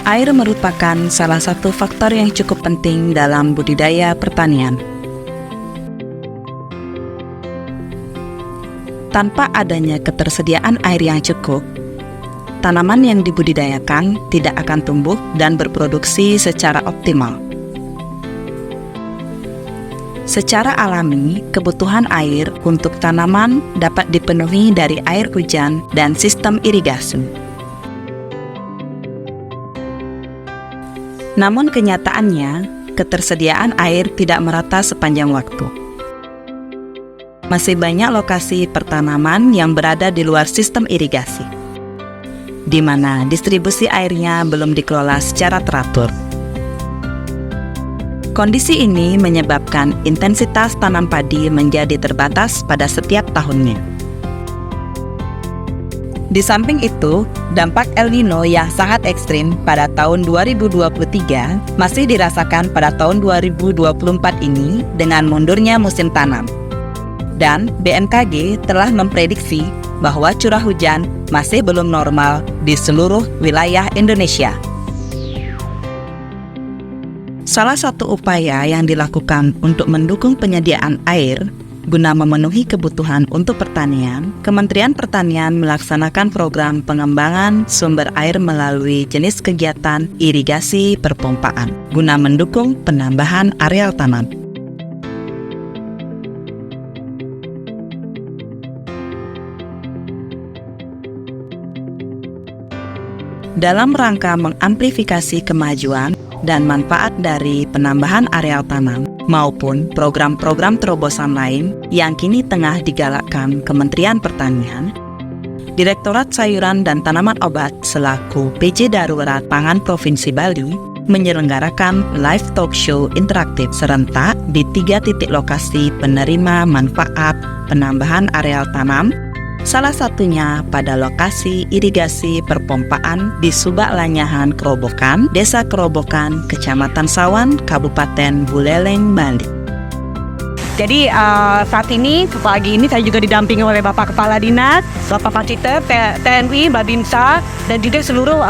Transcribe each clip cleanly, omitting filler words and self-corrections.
Air merupakan salah satu faktor yang cukup penting dalam budidaya pertanian. Tanpa adanya ketersediaan air yang cukup, tanaman yang dibudidayakan tidak akan tumbuh dan berproduksi secara optimal. Secara alami, kebutuhan air untuk tanaman dapat dipenuhi dari air hujan dan sistem irigasi. Namun kenyataannya, ketersediaan air tidak merata sepanjang waktu. Masih banyak lokasi pertanaman yang berada di luar sistem irigasi, di mana distribusi airnya belum dikelola secara teratur. Kondisi ini menyebabkan intensitas tanam padi menjadi terbatas pada setiap tahunnya. Di samping itu, dampak El Nino yang sangat ekstrim pada tahun 2023 masih dirasakan pada tahun 2024 ini dengan mundurnya musim tanam. Dan BMKG telah memprediksi bahwa curah hujan masih belum normal di seluruh wilayah Indonesia. Salah satu upaya yang dilakukan untuk mendukung penyediaan air guna memenuhi kebutuhan untuk pertanian, Kementerian Pertanian melaksanakan program pengembangan sumber air melalui jenis kegiatan irigasi perpompaan, guna mendukung penambahan areal tanam. Dalam rangka mengamplifikasi kemajuan dan manfaat dari penambahan areal tanam maupun program-program terobosan lain yang kini tengah digalakkan Kementerian Pertanian, Direktorat Sayuran dan Tanaman Obat selaku PJ Darurat Pangan Provinsi Bali menyelenggarakan live talk show interaktif serentak di 3 titik lokasi penerima manfaat penambahan areal tanam, salah satunya pada lokasi irigasi perpompaan di Subak Lanyahan Kerobokan, Desa Kerobokan, Kecamatan Sawan, Kabupaten Buleleng, Bali. Jadi saat ini, pagi ini saya juga didampingi oleh Bapak Kepala Dinas, Bapak Kapiter, TNI, Babinsa, dan juga seluruh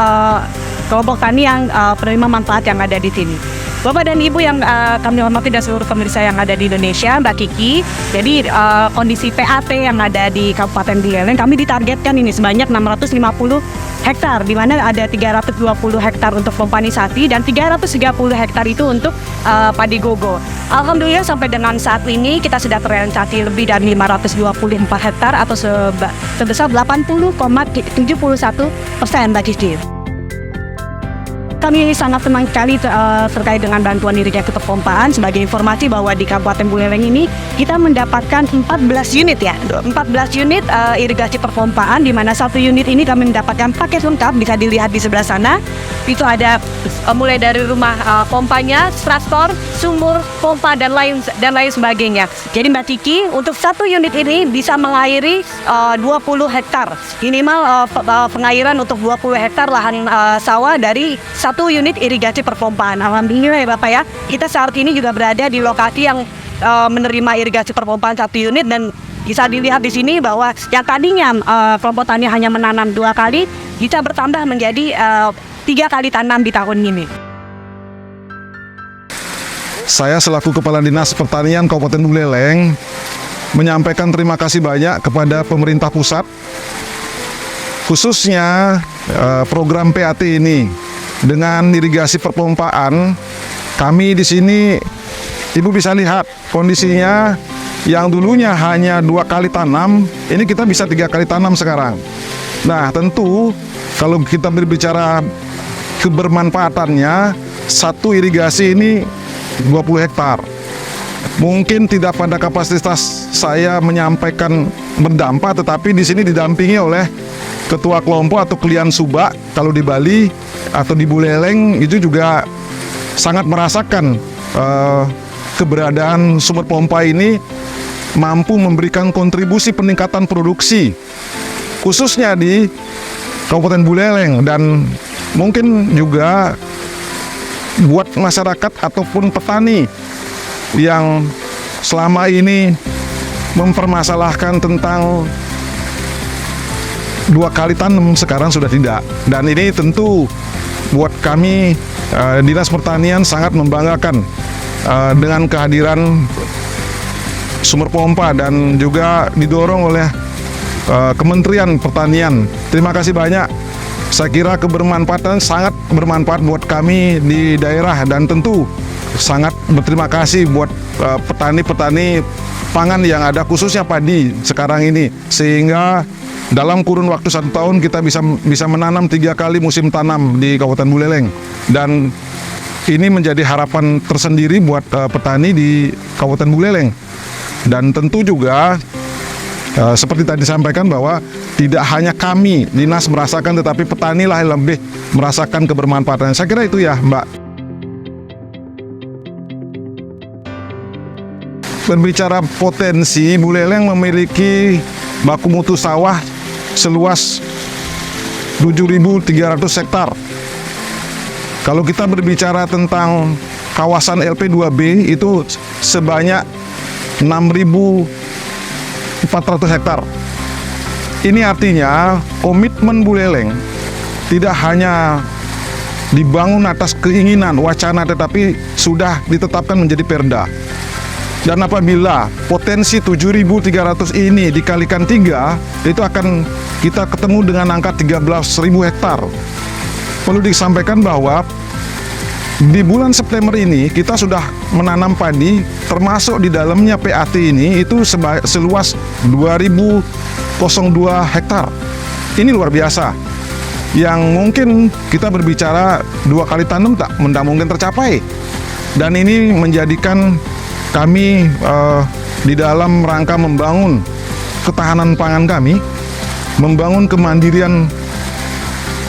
kelompok tani yang penerima manfaat yang ada di sini. Bapak dan Ibu yang kami hormati dan seluruh pemirsa yang ada di Indonesia, Mbak Kiki. Jadi kondisi PAT yang ada di Kabupaten Buleleng, kami ditargetkan ini sebanyak 650 hektar, di mana ada 320 hektar untuk pompanisasi dan 330 hektar itu untuk padi gogo. Alhamdulillah sampai dengan saat ini kita sudah terrealisasi lebih dari 524 hektar atau sebesar 80,71%, Mbak Kiki. Kami sangat senang sekali terkait dengan bantuan irigasi perpompaan. Sebagai informasi bahwa di Kabupaten Buleleng ini kita mendapatkan 14 unit ya, 14 unit irigasi perpompaan, di mana satu unit ini kami mendapatkan paket lengkap, bisa dilihat di sebelah sana. Itu ada mulai dari rumah pompanya, traktor, sumur, pompa dan lain sebagainya. Jadi Mbak Kiki, untuk satu unit ini bisa mengairi 20 hektar. Minimal pengairan untuk 20 hektar lahan sawah dari satu unit irigasi perpompaan. Alhamdulillah ya Bapak ya, kita saat ini juga berada di lokasi yang menerima irigasi perpompaan satu unit, dan bisa dilihat di sini bahwa yang tadinya kelompok tani hanya menanam 2 kali, bisa bertambah menjadi 3 kali tanam di tahun ini. Saya selaku Kepala Dinas Pertanian Kabupaten Buleleng menyampaikan terima kasih banyak kepada pemerintah pusat, khususnya program PAT ini. Dengan irigasi perpompaan, kami di sini, Ibu bisa lihat kondisinya yang dulunya hanya 2 kali tanam, ini kita bisa 3 kali tanam sekarang. Nah, tentu kalau kita berbicara kebermanfaatannya, satu irigasi ini 20 hektar. Mungkin tidak pada kapasitas saya menyampaikan berdampak, tetapi di sini didampingi oleh ketua kelompok atau klien Subak. Kalau di Bali atau di Buleleng itu juga sangat merasakan keberadaan sumber pompa ini mampu memberikan kontribusi peningkatan produksi, khususnya di Kabupaten Buleleng, dan mungkin juga buat masyarakat ataupun petani yang selama ini mempermasalahkan tentang 2 kali tanam, sekarang sudah tidak. Dan ini tentu buat kami Dinas Pertanian sangat membanggakan dengan kehadiran sumber pompa dan juga didorong oleh Kementerian Pertanian. Terima kasih banyak. Saya kira kebermanfaatan sangat bermanfaat buat kami di daerah dan tentu sangat berterima kasih buat petani-petani pangan yang ada khususnya padi sekarang ini, sehingga dalam kurun waktu 1 tahun kita bisa menanam 3 kali musim tanam di Kabupaten Buleleng, dan ini menjadi harapan tersendiri buat petani di Kabupaten Buleleng. Dan tentu juga seperti tadi disampaikan bahwa tidak hanya kami dinas merasakan, tetapi petani lah yang lebih merasakan kebermanfaatan. Saya kira itu ya, Mbak. Berbicara potensi, Buleleng memiliki baku mutu sawah seluas 7.300 hektar. Kalau kita berbicara tentang kawasan LP2B itu sebanyak 6.400 hektar. Ini artinya komitmen Buleleng tidak hanya dibangun atas keinginan, wacana, tetapi sudah ditetapkan menjadi perda. Dan apabila potensi 7.300 ini dikalikan 3, itu akan kita ketemu dengan angka 13.000 hektar. Perlu disampaikan bahwa di bulan September ini kita sudah menanam padi, termasuk di dalamnya PAT ini itu seluas 2.002 hektar. Ini luar biasa. Yang mungkin kita berbicara 2 kali tanam tak mungkin tercapai. Dan ini menjadikan kami di dalam rangka membangun ketahanan pangan kami, membangun kemandirian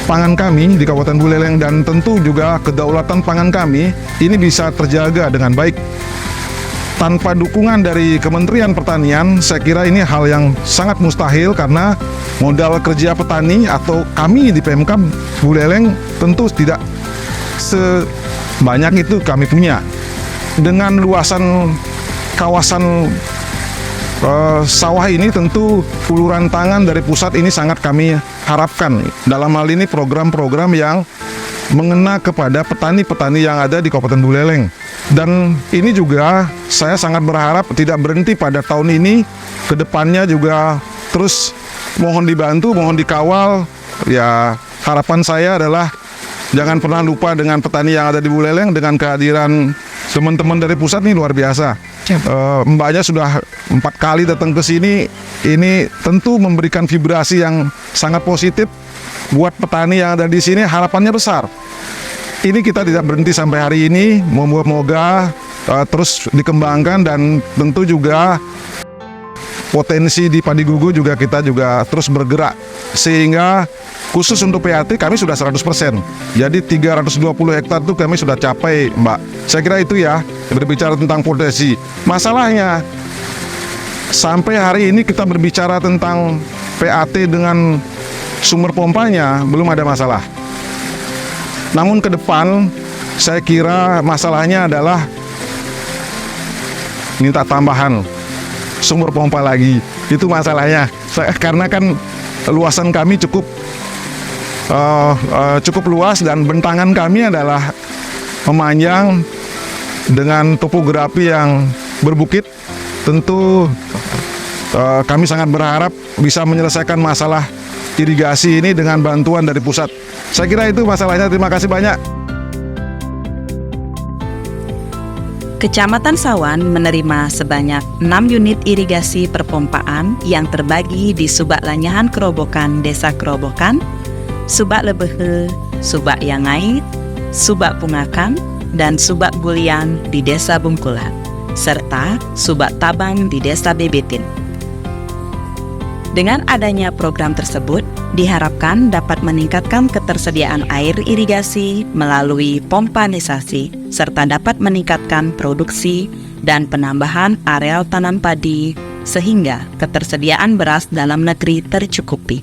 pangan kami di Kabupaten Buleleng, dan tentu juga kedaulatan pangan kami ini bisa terjaga dengan baik. Tanpa dukungan dari Kementerian Pertanian, saya kira ini hal yang sangat mustahil, karena modal kerja petani atau kami di PMK Buleleng tentu tidak sebanyak itu kami punya. Dengan luasan kawasan sawah ini, tentu uluran tangan dari pusat ini sangat kami harapkan. Dalam hal ini program-program yang mengena kepada petani-petani yang ada di Kabupaten Buleleng. Dan ini juga saya sangat berharap tidak berhenti pada tahun ini, kedepannya juga terus mohon dibantu, mohon dikawal. Ya, harapan saya adalah jangan pernah lupa dengan petani yang ada di Buleleng. Dengan kehadiran teman-teman dari pusat ini luar biasa. Mbaknya sudah 4 kali datang ke sini. Ini tentu memberikan vibrasi yang sangat positif buat petani yang ada di sini. Harapannya besar. Ini kita tidak berhenti sampai hari ini. Moga-moga terus dikembangkan, dan tentu juga potensi di padi gugu juga kita juga terus bergerak, sehingga khusus untuk PAT kami sudah 100%. Jadi 320 hektar itu kami sudah capai, Mbak. Saya kira itu ya, berbicara tentang potensi. Masalahnya sampai hari ini kita berbicara tentang PAT dengan sumber pompanya belum ada masalah. Namun ke depan saya kira masalahnya adalah minta tambahan sumber pompa lagi. Itu masalahnya. Karena kan luasan kami cukup luas, dan bentangan kami adalah memanjang dengan topografi yang berbukit. Tentu kami sangat berharap bisa menyelesaikan masalah irigasi ini dengan bantuan dari pusat. Saya kira itu masalahnya. Terima kasih banyak. Kecamatan Sawan menerima sebanyak 6 unit irigasi perpompaan yang terbagi di Subak Lanyahan Kerobokan Desa Kerobokan, Subak Lebehe, Subak Yangait, Subak Pungakan, dan Subak Bulian di Desa Bungkulan, serta Subak Tabang di Desa Bebetin. Dengan adanya program tersebut, diharapkan dapat meningkatkan ketersediaan air irigasi melalui pompanisasi, serta dapat meningkatkan produksi dan penambahan areal tanam padi, sehingga ketersediaan beras dalam negeri tercukupi.